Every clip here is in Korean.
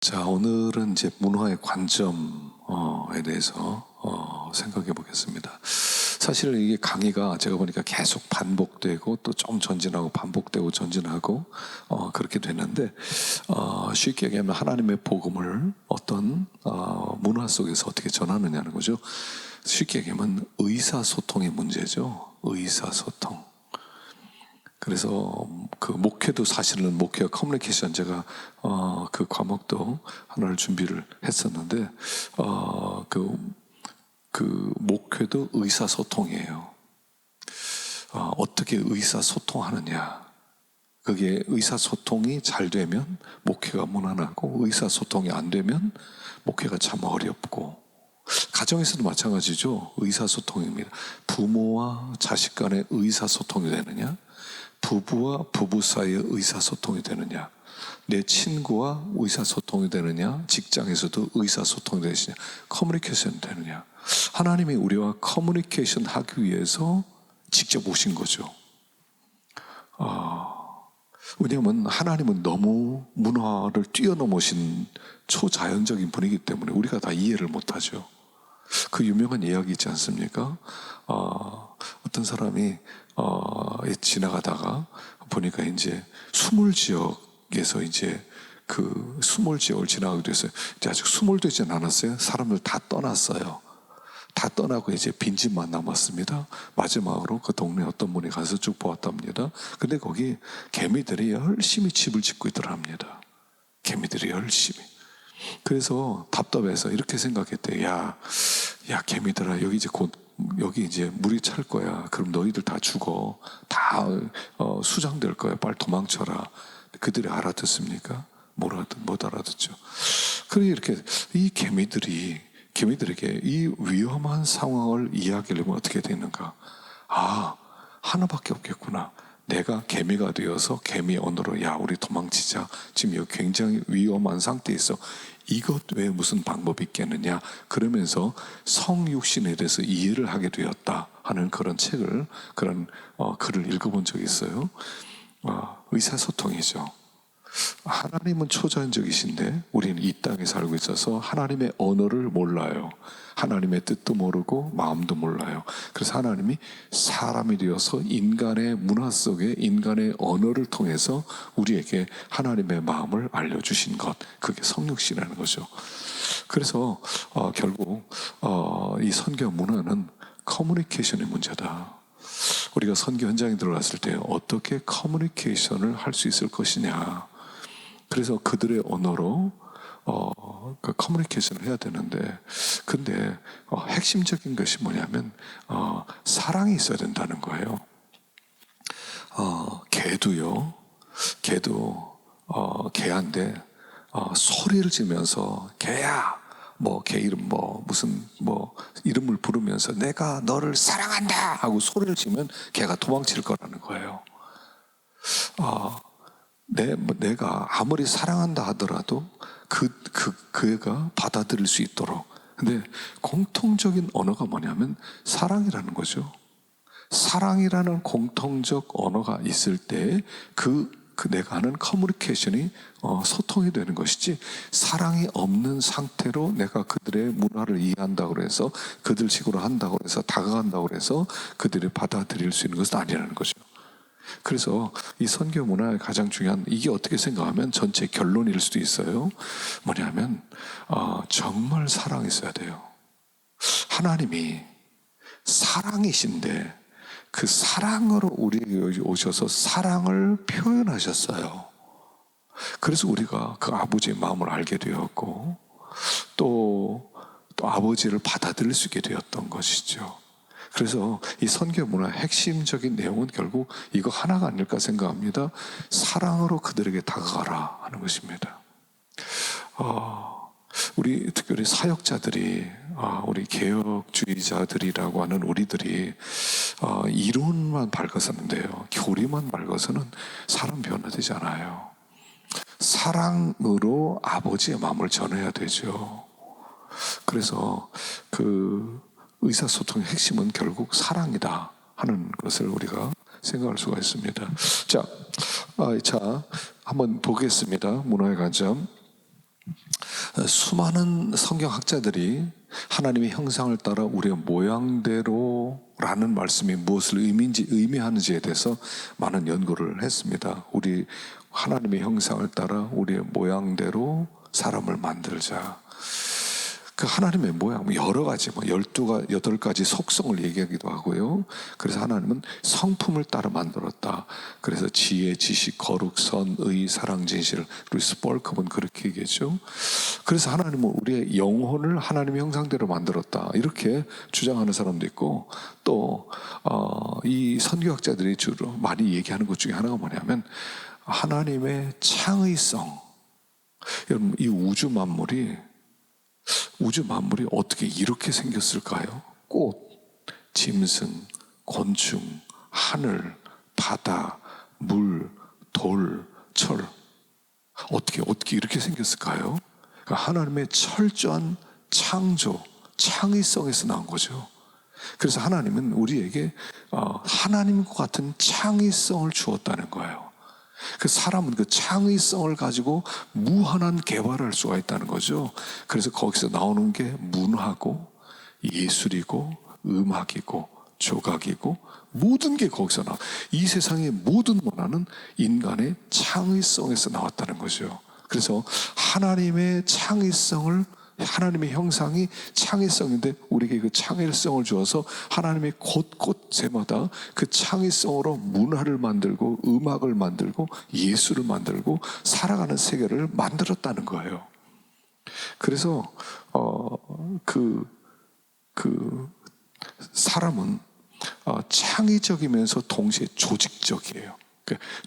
자, 오늘은 이제 문화의 관점에 대해서 생각해 보겠습니다. 사실 이게 강의가 제가 보니까 계속 반복되고 또 좀 전진하고 반복되고 전진하고 그렇게 되는데, 쉽게 얘기하면 하나님의 복음을 어떤 문화 속에서 어떻게 전하느냐는 거죠. 쉽게 얘기하면 의사소통의 문제죠. 의사소통. 그래서 그 목회도 사실은 목회와 커뮤니케이션, 제가 그 과목도 하나를 준비를 했었는데, 그 목회도 의사소통이에요. 어떻게 의사소통하느냐. 그게 의사소통이 잘 되면 목회가 무난하고, 의사소통이 안 되면 목회가 참 어렵고, 가정에서도 마찬가지죠. 의사소통입니다. 부모와 자식 간의 의사소통이 되느냐, 부부와 부부 사이의 의사소통이 되느냐, 내 친구와 의사소통이 되느냐, 직장에서도 의사소통이 되느냐, 커뮤니케이션이 되느냐. 하나님이 우리와 커뮤니케이션 하기 위해서 직접 오신 거죠. 왜냐하면 하나님은 너무 문화를 뛰어넘으신 초자연적인 분이기 때문에 우리가 다 이해를 못하죠. 그 유명한 이야기 있지 않습니까? 어떤 사람이 지나가다가 보니까 이제 수몰 지역에서 이제 그 수몰 지역을 지나가게 됐어요. 이제 아직 수몰되지는 않았어요. 사람들 다 떠났어요. 다 떠나고 이제 빈집만 남았습니다. 마지막으로 그 동네 어떤 분이 가서 쭉 보았답니다. 근데 거기 개미들이 열심히 집을 짓고 있더랍니다. 개미들이 열심히. 그래서 답답해서 이렇게 생각했대요. 야, 개미들아, 여기 이제 물이 찰 거야. 그럼 너희들 다 죽어. 다 수장될 거야. 빨리 도망쳐라. 그들이 알아듣습니까? 못 알아듣죠. 그러니 이렇게 이 개미들에게 이 위험한 상황을 이야기하려면 어떻게 되는가? 하나밖에 없겠구나. 내가 개미가 되어서 개미 언어로, 야, 우리 도망치자. 지금 여기 굉장히 위험한 상태에 있어. 이것 외에 무슨 방법이 있겠느냐. 그러면서 성육신에 대해서 이해를 하게 되었다 하는 그런 글을 읽어본 적이 있어요. 의사소통이죠. 하나님은 초자연적이신데 우리는 이 땅에 살고 있어서 하나님의 언어를 몰라요. 하나님의 뜻도 모르고 마음도 몰라요. 그래서 하나님이 사람이 되어서 인간의 문화 속에 인간의 언어를 통해서 우리에게 하나님의 마음을 알려주신 것, 그게 성육신이라는 거죠. 그래서 결국 이 선교 문화는 커뮤니케이션의 문제다. 우리가 선교 현장에 들어갔을 때 어떻게 커뮤니케이션을 할 수 있을 것이냐. 그래서 그들의 언어로 그 커뮤니케이션을 해야 되는데, 근데 핵심적인 것이 뭐냐면 사랑이 있어야 된다는 거예요. 개도 개한테 소리를 지면서, 개야, 개 이름 무슨 이름을 부르면서 내가 너를 사랑한다 하고 소리를 지면 개가 도망칠 거라는 거예요. 내가 아무리 사랑한다 하더라도 그 애가 받아들일 수 있도록. 근데 공통적인 언어가 뭐냐면 사랑이라는 거죠. 사랑이라는 공통적 언어가 있을 때 내가 하는 커뮤니케이션이 소통이 되는 것이지, 사랑이 없는 상태로 내가 그들의 문화를 이해한다고 해서 그들 식으로 한다고 해서 다가간다고 해서 그들이 받아들일 수 있는 것은 아니라는 거죠. 그래서 이 선교 문화의 가장 중요한, 이게 어떻게 생각하면 전체 결론일 수도 있어요. 뭐냐면 정말 사랑이 있어야 돼요. 하나님이 사랑이신데 그 사랑으로 우리에게 오셔서 사랑을 표현하셨어요. 그래서 우리가 그 아버지의 마음을 알게 되었고 또 아버지를 받아들일 수 있게 되었던 것이죠. 그래서 이 선교 문화의 핵심적인 내용은 결국 이거 하나가 아닐까 생각합니다. 사랑으로 그들에게 다가가라 하는 것입니다. 우리 특별히 사역자들이, 우리 개혁주의자들이라고 하는 우리들이 이론만 밝아서는 돼요. 교리만 밝아서는 사람 변화되지 않아요. 사랑으로 아버지의 마음을 전해야 되죠. 그래서 그 의사소통의 핵심은 결국 사랑이다 하는 것을 우리가 생각할 수가 있습니다. 자, 한번 보겠습니다. 문화의 관점. 수많은 성경학자들이 하나님의 형상을 따라 우리의 모양대로라는 말씀이 무엇을 의미하는지에 대해서 많은 연구를 했습니다. 우리 하나님의 형상을 따라 우리의 모양대로 사람을 만들자. 그 하나님의 모양, 여러 가지, 8가지 속성을 얘기하기도 하고요. 그래서 하나님은 성품을 따라 만들었다. 그래서 지혜, 지식, 거룩, 선, 의, 사랑, 진실. 우리 스폴크는 그렇게 얘기했죠. 그래서 하나님은 우리의 영혼을 하나님의 형상대로 만들었다. 이렇게 주장하는 사람도 있고, 또, 이 선교학자들이 주로 많이 얘기하는 것 중에 하나가 뭐냐면, 하나님의 창의성. 여러분, 이 우주 만물이 어떻게 이렇게 생겼을까요? 꽃, 짐승, 곤충, 하늘, 바다, 물, 돌, 철. 어떻게 이렇게 생겼을까요? 그러니까 하나님의 철저한 창조, 창의성에서 나온 거죠. 그래서 하나님은 우리에게 하나님과 같은 창의성을 주었다는 거예요. 그 사람은 그 창의성을 가지고 무한한 개발을 할 수가 있다는 거죠. 그래서 거기서 나오는 게 문화고 예술이고 음악이고 조각이고 모든 게 거기서 나와. 이 세상의 모든 문화는 인간의 창의성에서 나왔다는 거죠. 그래서 하나님의 창의성을, 하나님의 형상이 창의성인데 우리에게 그 창의성을 주어서 하나님의 곳곳마다 그 창의성으로 문화를 만들고 음악을 만들고 예술을 만들고 살아가는 세계를 만들었다는 거예요. 그래서 사람은 창의적이면서 동시에 조직적이에요.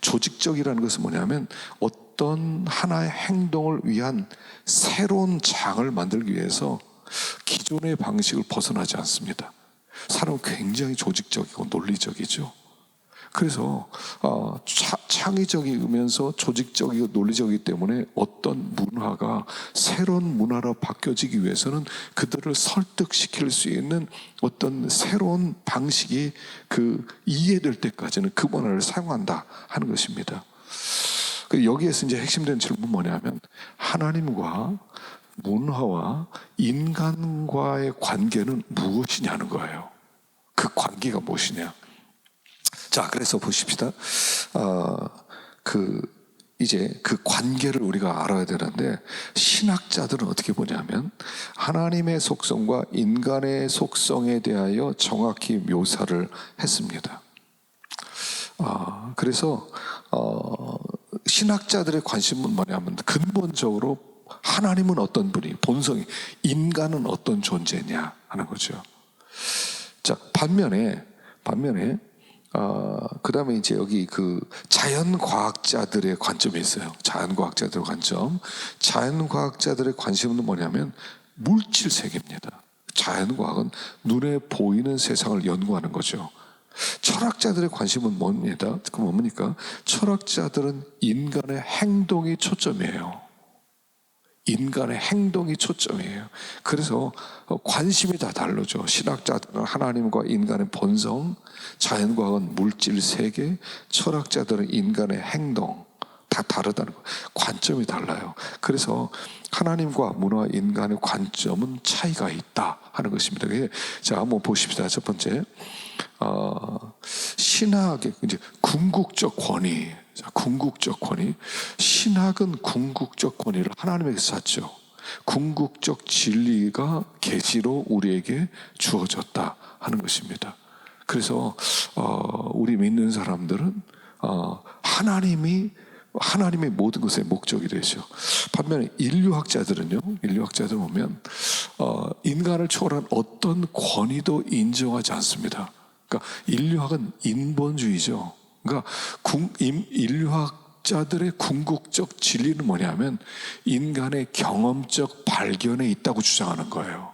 조직적이라는 것은 뭐냐면 어떤 하나의 행동을 위한 새로운 장을 만들기 위해서 기존의 방식을 벗어나지 않습니다. 사람은 굉장히 조직적이고 논리적이죠. 그래서 창의적이면서 조직적이고 논리적이기 때문에 어떤 문화가 새로운 문화로 바뀌어지기 위해서는 그들을 설득시킬 수 있는 어떤 새로운 방식이 이해될 때까지는 그 문화를 사용한다 하는 것입니다. 여기에서 이제 핵심된 질문은 뭐냐면 하나님과 문화와 인간과의 관계는 무엇이냐는 거예요. 그 관계가 무엇이냐. 자, 그래서 보십시다. 이제 그 관계를 우리가 알아야 되는데 신학자들은 어떻게 보냐면 하나님의 속성과 인간의 속성에 대하여 정확히 묘사를 했습니다. 그래서 신학자들의 관심은 뭐냐면 근본적으로 하나님은 어떤 분이, 본성이, 인간은 어떤 존재냐 하는 거죠. 자, 반면에 그 다음에 이제 여기 자연과학자들의 관점이 있어요. 자연과학자들의 관점. 자연과학자들의 관심은 뭐냐면 물질 세계입니다. 자연과학은 눈에 보이는 세상을 연구하는 거죠. 철학자들의 관심은 뭡니까? 철학자들은 인간의 행동이 초점이에요. 인간의 행동이 초점이에요. 그래서 관심이 다 다르죠. 신학자들은 하나님과 인간의 본성, 자연과학은 물질 세계, 철학자들은 인간의 행동, 다 다르다는 거예요. 관점이 달라요. 그래서 하나님과 문화, 인간의 관점은 차이가 있다 하는 것입니다. 자, 한번 보십시다. 첫 번째, 신학의 이제 궁극적 권위. 자, 궁극적 권위. 신학은 궁극적 권위를 하나님에게 샀죠. 궁극적 진리가 계시로 우리에게 주어졌다 하는 것입니다. 그래서 우리 믿는 사람들은 하나님의 모든 것의 목적이 되죠. 반면에 인류학자들은 보면 인간을 초월한 어떤 권위도 인정하지 않습니다. 그러니까 인류학은 인본주의죠. 그러니까 인류학자들의 궁극적 진리는 뭐냐면 인간의 경험적 발견에 있다고 주장하는 거예요.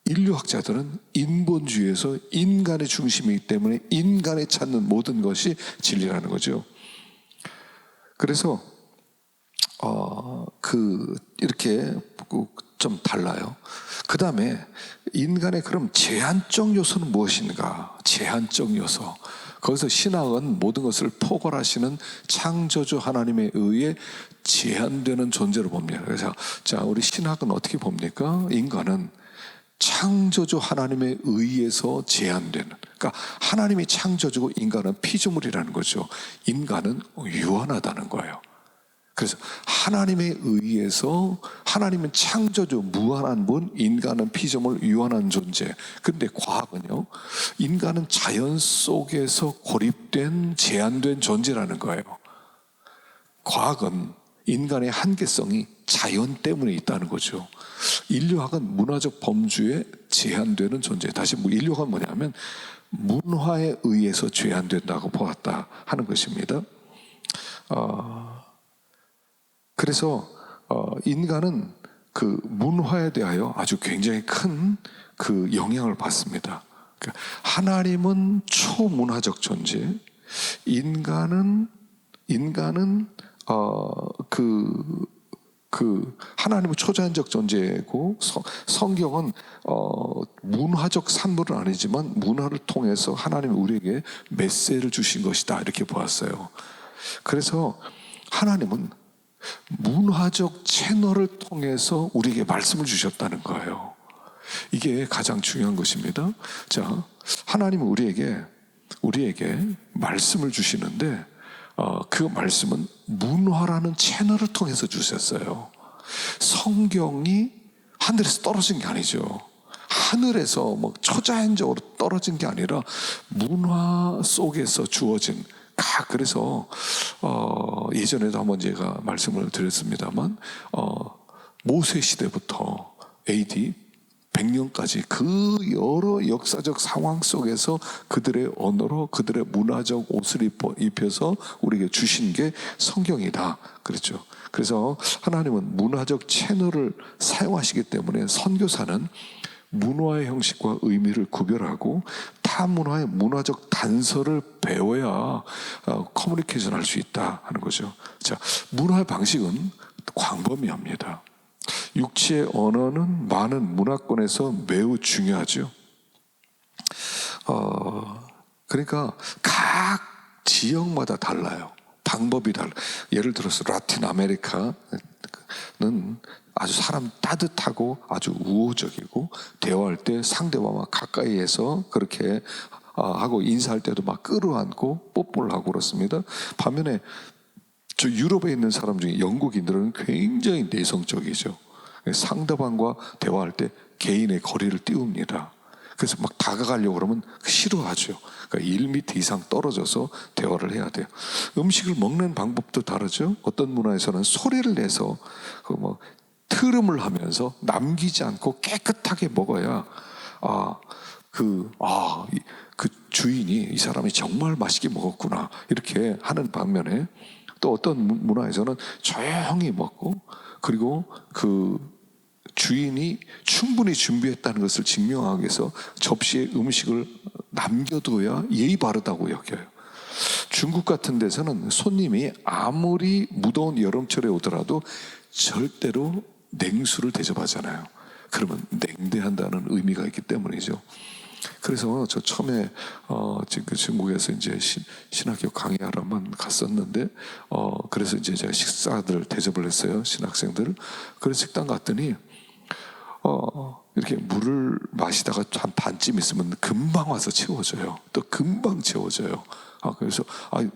인류학자들은 인본주의에서 인간의 중심이기 때문에 인간이 찾는 모든 것이 진리라는 거죠. 그래서 이렇게 좀 달라요. 그 다음에 인간의 그럼 제한적 요소는 무엇인가? 제한적 요소. 거기서 신학은 모든 것을 포괄하시는 창조주 하나님에 의해 제한되는 존재로 봅니다. 그래서 자, 우리 신학은 어떻게 봅니까? 인간은 창조주 하나님에 의해서 제한되는, 그러니까 하나님이 창조주고 인간은 피조물이라는 거죠. 인간은 유한하다는 거예요. 그래서 하나님에 의해서, 하나님은 창조주 무한한 분, 인간은 피조물 유한한 존재. 그런데 과학은요, 인간은 자연 속에서 고립된 제한된 존재라는 거예요. 과학은 인간의 한계성이 자연 때문에 있다는 거죠. 인류학은 문화적 범주에 제한되는 존재. 다시 인류학은 뭐냐면 문화에 의해서 제한된다고 보았다 하는 것입니다. 그래서 인간은 그 문화에 대하여 아주 굉장히 큰 그 영향을 받습니다. 그러니까 하나님은 초문화적 존재, 인간은 하나님은 초자연적 존재고, 성경은 문화적 산물은 아니지만 문화를 통해서 하나님이 우리에게 메시지를 주신 것이다, 이렇게 보았어요. 그래서 하나님은 문화적 채널을 통해서 우리에게 말씀을 주셨다는 거예요. 이게 가장 중요한 것입니다. 자, 하나님은 우리에게 말씀을 주시는데 그 말씀은 문화라는 채널을 통해서 주셨어요. 성경이 하늘에서 떨어진 게 아니죠. 하늘에서 뭐 초자연적으로 떨어진 게 아니라 문화 속에서 주어진. 그래서 예전에도 한번 제가 말씀을 드렸습니다만 모세 시대부터 AD 100년까지 그 여러 역사적 상황 속에서 그들의 언어로 그들의 문화적 옷을 입혀서 우리에게 주신 게 성경이다, 그렇죠. 그래서 하나님은 문화적 채널을 사용하시기 때문에 선교사는 문화의 형식과 의미를 구별하고 타 문화의 문화적 단서를 배워야 커뮤니케이션 할 수 있다 하는 거죠. 자, 문화의 방식은 광범위합니다. 육체의 언어는 많은 문화권에서 매우 중요하죠. 그러니까 각 지역마다 달라요. 방법이 달라요. 예를 들어서 라틴 아메리카는 아주 사람 따뜻하고 아주 우호적이고, 대화할 때 상대와 막 가까이에서 그렇게 하고, 인사할 때도 막 끌어안고 뽀뽀를 하고 그렇습니다. 반면에 저 유럽에 있는 사람 중에 영국인들은 굉장히 내성적이죠. 상대방과 대화할 때 개인의 거리를 띄웁니다. 그래서 막 다가가려고 그러면 싫어하죠. 그러니까 1m 이상 떨어져서 대화를 해야 돼요. 음식을 먹는 방법도 다르죠. 어떤 문화에서는 소리를 내서 트름을 하면서 남기지 않고 깨끗하게 먹어야 그 주인이 이 사람이 정말 맛있게 먹었구나, 이렇게 하는 반면에, 또 어떤 문화에서는 조용히 먹고, 그리고 그 주인이 충분히 준비했다는 것을 증명하기 위해서 접시에 음식을 남겨둬야 예의 바르다고 여겨요. 중국 같은 데서는 손님이 아무리 무더운 여름철에 오더라도 절대로 냉수를 대접하잖아요. 그러면 냉대한다는 의미가 있기 때문이죠. 그래서 저 처음에 중국에서 이제 신학교 강의하러만 갔었는데, 그래서 이제 제가 식사들 대접을 했어요, 신학생들. 그래서 식당 갔더니 이렇게 물을 마시다가 한 반쯤 있으면 금방 와서 채워줘요. 또 금방 채워줘요. 그래서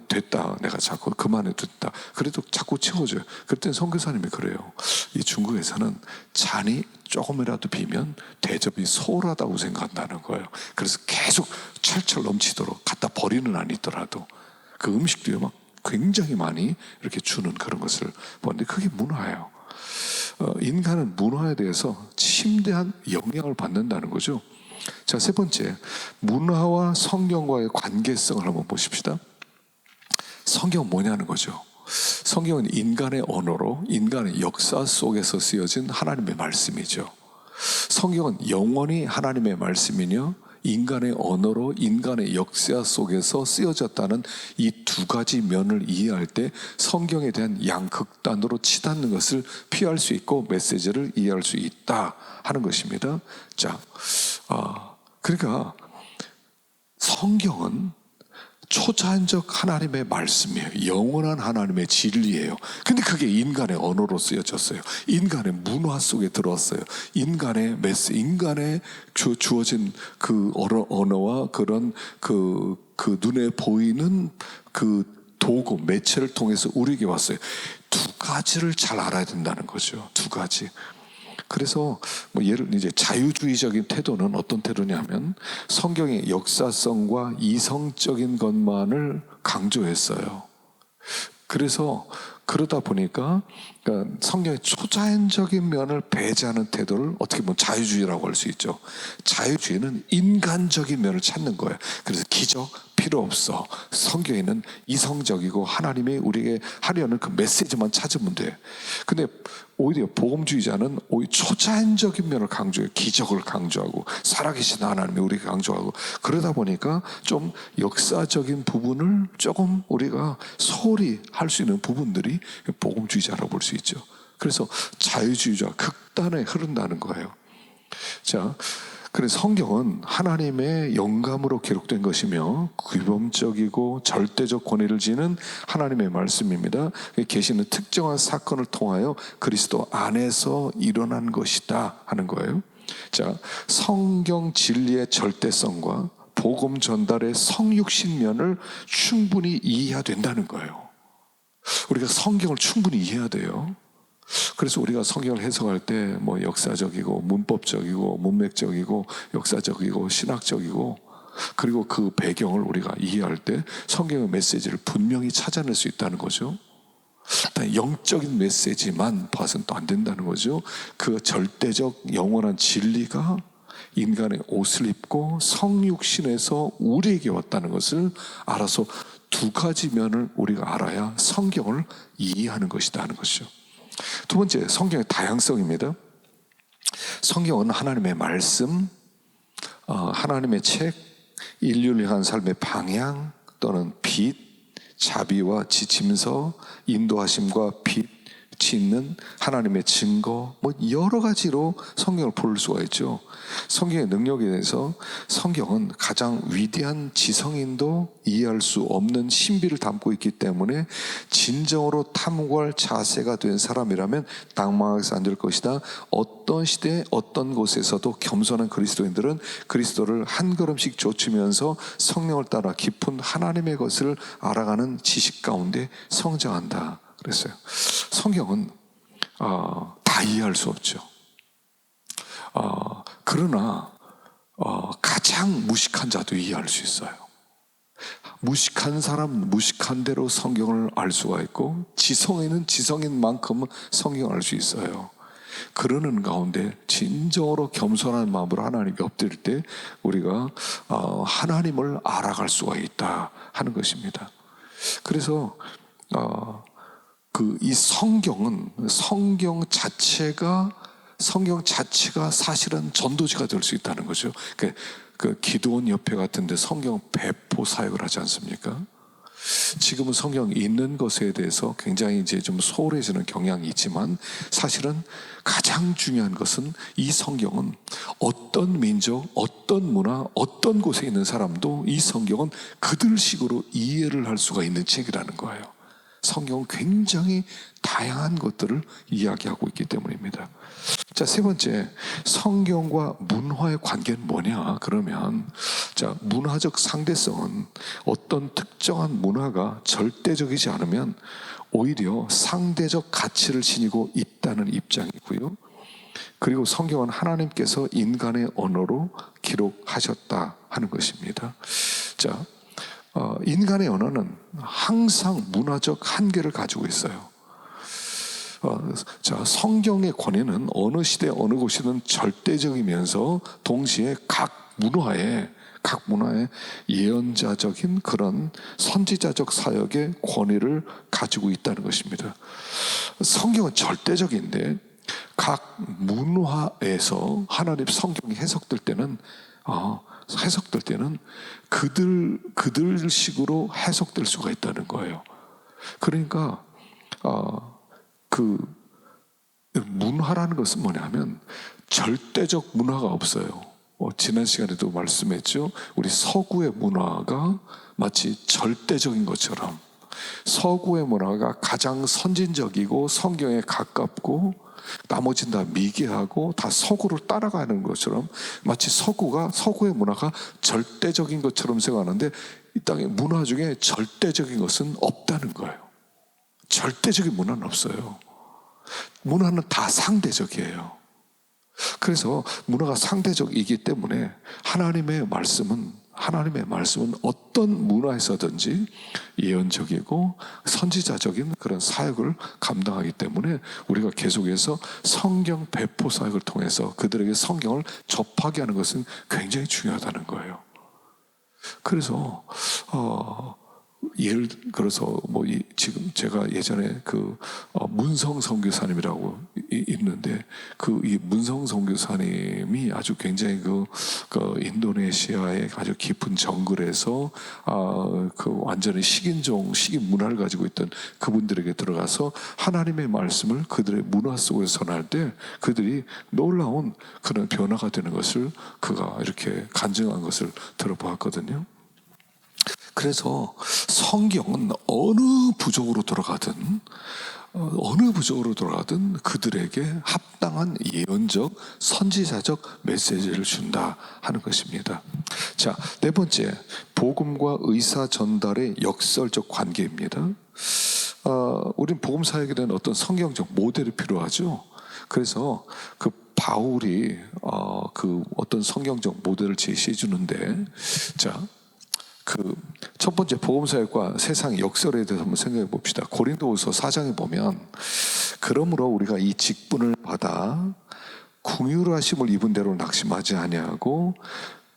됐다, 내가 자꾸 그만해도 됐다, 그래도 자꾸 채워줘요. 그랬더니 선교사님이 그래요. 이 중국에서는 잔이 조금이라도 비면 대접이 소홀하다고 생각한다는 거예요. 그래서 계속 철철 넘치도록 갖다 버리는 아니더라도 그 음식도요, 막 굉장히 많이 이렇게 주는 그런 것을 보는데, 그게 문화예요. 인간은 문화에 대해서 심대한 영향을 받는다는 거죠. 자, 세 번째, 문화와 성경과의 관계성을 한번 보십시다. 성경은 뭐냐는 거죠. 성경은 인간의 언어로 인간의 역사 속에서 쓰여진 하나님의 말씀이죠. 성경은 영원히 하나님의 말씀이며 인간의 언어로 인간의 역사 속에서 쓰여졌다는 이 두 가지 면을 이해할 때 성경에 대한 양극단으로 치닫는 것을 피할 수 있고 메시지를 이해할 수 있다 하는 것입니다. 자, 그러니까 성경은 초자연적 하나님의 말씀이에요. 영원한 하나님의 진리예요. 근데 그게 인간의 언어로 쓰여졌어요. 인간의 문화 속에 들어왔어요. 인간의 인간의 주어진 그 언어와 그런 그 눈에 보이는 그 도구, 매체를 통해서 우리에게 왔어요. 두 가지를 잘 알아야 된다는 거죠. 두 가지. 그래서 이제 자유주의적인 태도는 어떤 태도냐면 성경의 역사성과 이성적인 것만을 강조했어요. 그래서 그러다 보니까 그러니까 성경의 초자연적인 면을 배제하는 태도를 어떻게 보면 자유주의라고 할 수 있죠. 자유주의는 인간적인 면을 찾는 거예요. 그래서 기적 필요 없어. 성경에는 이성적이고 하나님이 우리에게 하려는 그 메시지만 찾으면 돼. 근데 오히려 복음주의자는 오히려 초자연적인 면을 강조해요. 기적을 강조하고 살아계신 하나님이 우리에게 강조하고 그러다 보니까 좀 역사적인 부분을 조금 우리가 소홀히 할 수 있는 부분들이 복음주의자라고 볼 수 있죠. 그래서 자유주의자 극단에 흐른다는 거예요. 자, 그래서 성경은 하나님의 영감으로 기록된 것이며 규범적이고 절대적 권위를 지닌 하나님의 말씀입니다. 계시는 특정한 사건을 통하여 그리스도 안에서 일어난 것이다 하는 거예요. 자, 성경 진리의 절대성과 복음 전달의 성육신면을 충분히 이해해야 된다는 거예요. 우리가 성경을 충분히 이해해야 돼요. 그래서 우리가 성경을 해석할 때 역사적이고 문법적이고 문맥적이고 역사적이고 신학적이고 그리고 그 배경을 우리가 이해할 때 성경의 메시지를 분명히 찾아낼 수 있다는 거죠. 영적인 메시지만 봐서는 또 안 된다는 거죠. 그 절대적 영원한 진리가 인간의 옷을 입고 성육신에서 우리에게 왔다는 것을 알아서 두 가지 면을 우리가 알아야 성경을 이해하는 것이다 하는 것이죠. 두 번째, 성경의 다양성입니다. 성경은 하나님의 말씀, 하나님의 책, 인류를 향한 삶의 방향 또는 빛, 자비와 지침서, 인도하심과 빛이 있는 하나님의 증거, 여러 가지로 성경을 볼 수가 있죠. 성경의 능력에 대해서 성경은 가장 위대한 지성인도 이해할 수 없는 신비를 담고 있기 때문에 진정으로 탐구할 자세가 된 사람이라면 낭망하게서 안 될 것이다. 어떤 시대 어떤 곳에서도 겸손한 그리스도인들은 그리스도를 한 걸음씩 좇으면서 성령을 따라 깊은 하나님의 것을 알아가는 지식 가운데 성장한다 그랬어요. 성경은 다 이해할 수 없죠. 그러나 가장 무식한 자도 이해할 수 있어요. 무식한 사람 무식한 대로 성경을 알 수가 있고 지성에는 지성인 만큼 성경을 알 수 있어요. 그러는 가운데 진정으로 겸손한 마음으로 하나님께 엎드릴 때 우리가 하나님을 알아갈 수가 있다 하는 것입니다. 그래서 이 성경은 성경 자체가 사실은 전도지가 될 수 있다는 거죠. 그 기도원 협회 같은 데 성경 배포 사역을 하지 않습니까? 지금은 성경이 있는 것에 대해서 굉장히 이제 좀 소홀해지는 경향이 있지만 사실은 가장 중요한 것은 이 성경은 어떤 민족, 어떤 문화, 어떤 곳에 있는 사람도 이 성경은 그들식으로 이해를 할 수가 있는 책이라는 거예요. 성경은 굉장히 다양한 것들을 이야기하고 있기 때문입니다. 자, 세 번째, 성경과 문화의 관계는 뭐냐? 그러면 문화적 상대성은 어떤 특정한 문화가 절대적이지 않으면 오히려 상대적 가치를 지니고 있다는 입장이고요. 그리고 성경은 하나님께서 인간의 언어로 기록하셨다 하는 것입니다. 자, 인간의 언어는 항상 문화적 한계를 가지고 있어요. 성경의 권위는 어느 시대 어느 곳이든 절대적이면서 동시에 각 문화의 예언자적인 그런 선지자적 사역의 권위를 가지고 있다는 것입니다. 성경은 절대적인데 각 문화에서 하나님 성경이 해석될 때는 해석될 때는 그들식으로 해석될 수가 있다는 거예요. 그러니까 그 문화라는 것은 뭐냐면 절대적 문화가 없어요. 지난 시간에도 말씀했죠. 우리 서구의 문화가 마치 절대적인 것처럼, 서구의 문화가 가장 선진적이고 성경에 가깝고 나머지는 다 미개하고 다 서구를 따라가는 것처럼, 마치 서구의 문화가 절대적인 것처럼 생각하는데, 이 땅의 문화 중에 절대적인 것은 없다는 거예요. 절대적인 문화는 없어요. 문화는 다 상대적이에요. 그래서 문화가 상대적이기 때문에 하나님의 말씀은 어떤 문화에서든지 예언적이고 선지자적인 그런 사역을 감당하기 때문에 우리가 계속해서 성경 배포 사역을 통해서 그들에게 성경을 접하게 하는 것은 굉장히 중요하다는 거예요. 그래서 예를 들어서 지금 제가 예전에 문성 선교사님이라고 있는데, 이 문성 선교사님이 아주 굉장히 그 인도네시아의 아주 깊은 정글에서 완전히 식인 문화를 가지고 있던 그분들에게 들어가서 하나님의 말씀을 그들의 문화 속에서 전할 때 그들이 놀라운 그런 변화가 되는 것을 그가 이렇게 간증한 것을 들어보았거든요. 그래서 성경은 어느 부족으로 들어가든 그들에게 합당한 예언적 선지자적 메시지를 준다 하는 것입니다. 자, 네 번째, 복음과 의사 전달의 역설적 관계입니다. 우린 복음 사역에 대한 어떤 성경적 모델이 필요하죠. 그래서 바울이 어떤 성경적 모델을 제시해 주는데, 자, 첫 번째 복음사역과 세상의 역설에 대해서 한번 생각해 봅시다. 고린도후서 4장에 보면, 그러므로 우리가 이 직분을 받아 긍휼하심을 입은 대로 낙심하지 아니하고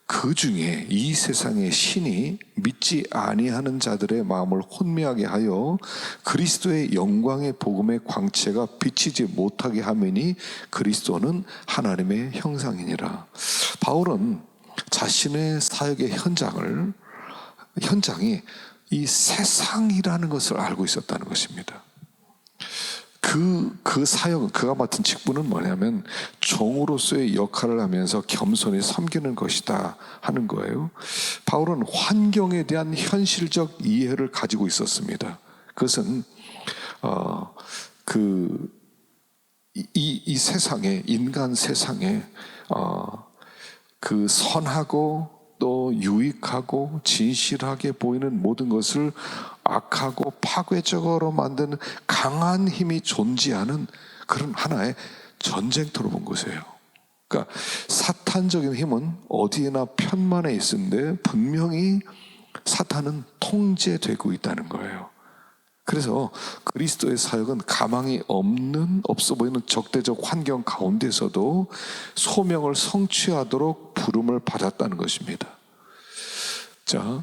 그 중에 이 세상의 신이 믿지 아니하는 자들의 마음을 혼미하게 하여 그리스도의 영광의 복음의 광채가 비치지 못하게 하매니 그리스도는 하나님의 형상이니라. 바울은 자신의 사역의 현장이 이 세상이라는 것을 알고 있었다는 것입니다. 그 사역은, 그가 맡은 직분은 뭐냐면 종으로서의 역할을 하면서 겸손히 섬기는 것이다 하는 거예요. 바울은 환경에 대한 현실적 이해를 가지고 있었습니다. 그것은 이 세상에, 인간 세상에 선하고 또 유익하고 진실하게 보이는 모든 것을 악하고 파괴적으로 만드는 강한 힘이 존재하는 그런 하나의 전쟁터로 본 것이에요. 그러니까 사탄적인 힘은 어디에나 편만에 있는데 분명히 사탄은 통제되고 있다는 거예요. 그래서 그리스도의 사역은 가망이 없어 보이는 적대적 환경 가운데서도 소명을 성취하도록 부름을 받았다는 것입니다. 자,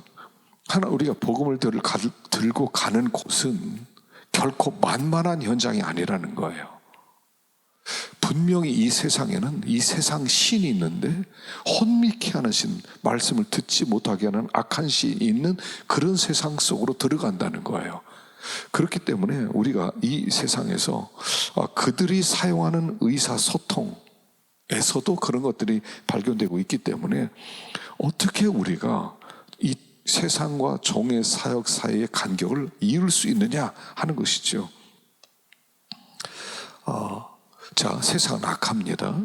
우리가 복음을 들고 가는 곳은 결코 만만한 현장이 아니라는 거예요. 분명히 이 세상에는 이 세상 신이 있는데, 혼미케 하는 신, 말씀을 듣지 못하게 하는 악한 신이 있는 그런 세상 속으로 들어간다는 거예요. 그렇기 때문에 우리가 이 세상에서 그들이 사용하는 의사소통에서도 그런 것들이 발견되고 있기 때문에 어떻게 우리가 이 세상과 종의 사역 사이의 간격을 이을 수 있느냐 하는 것이죠. 자, 세상은 악합니다.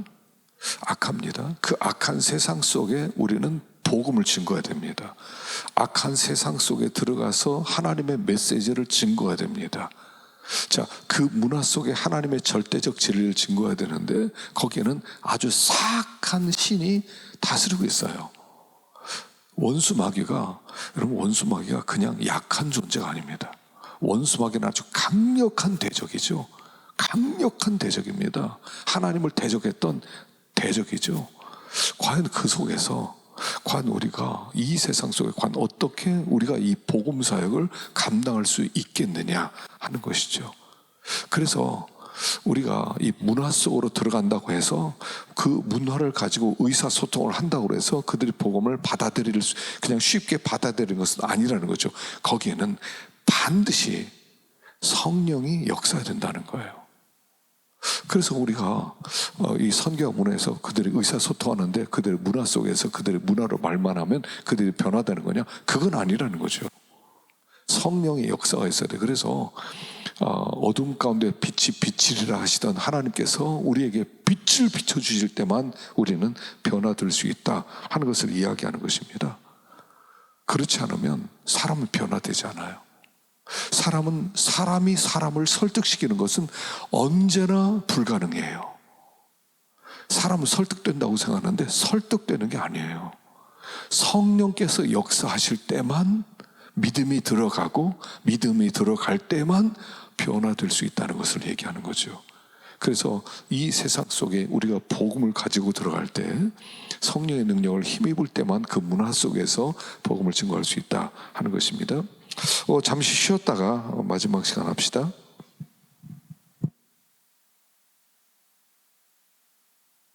그 악한 세상 속에 우리는 복음을 증거해야 됩니다. 악한 세상 속에 들어가서 하나님의 메시지를 증거해야 됩니다. 자, 그 문화 속에 하나님의 절대적 진리를 증거해야 되는데 거기에는 아주 사악한 신이 다스리고 있어요. 여러분, 원수 마귀가 그냥 약한 존재가 아닙니다. 원수 마귀는 아주 강력한 대적이죠. 강력한 대적입니다. 하나님을 대적했던 대적이죠. 과연 그 속에서 우리가 이 세상 속에 어떻게 우리가 이 복음 사역을 감당할 수 있겠느냐 하는 것이죠. 그래서 우리가 이 문화 속으로 들어간다고 해서 그 문화를 가지고 의사소통을 한다고 해서 그들이 복음을 그냥 쉽게 받아들이는 것은 아니라는 거죠. 거기에는 반드시 성령이 역사된다는 거예요. 그래서 우리가 이 선교와 문화에서 그들이 의사소통하는데 그들의 문화 속에서 그들의 문화로 말만 하면 그들이 변화되는 거냐? 그건 아니라는 거죠. 성령의 역사가 있어야 돼. 그래서 어둠 가운데 빛이 비치리라 하시던 하나님께서 우리에게 빛을 비춰주실 때만 우리는 변화될 수 있다 하는 것을 이야기하는 것입니다. 그렇지 않으면 사람은 변화되지 않아요. 사람이 사람을 설득시키는 것은 언제나 불가능해요. 사람은 설득된다고 생각하는데 설득되는 게 아니에요. 성령께서 역사하실 때만 믿음이 들어가고 믿음이 들어갈 때만 변화될 수 있다는 것을 얘기하는 거죠. 그래서 이 세상 속에 우리가 복음을 가지고 들어갈 때 성령의 능력을 힘입을 때만 그 문화 속에서 복음을 증거할 수 있다 하는 것입니다. 잠시 쉬었다가 마지막 시간 합시다.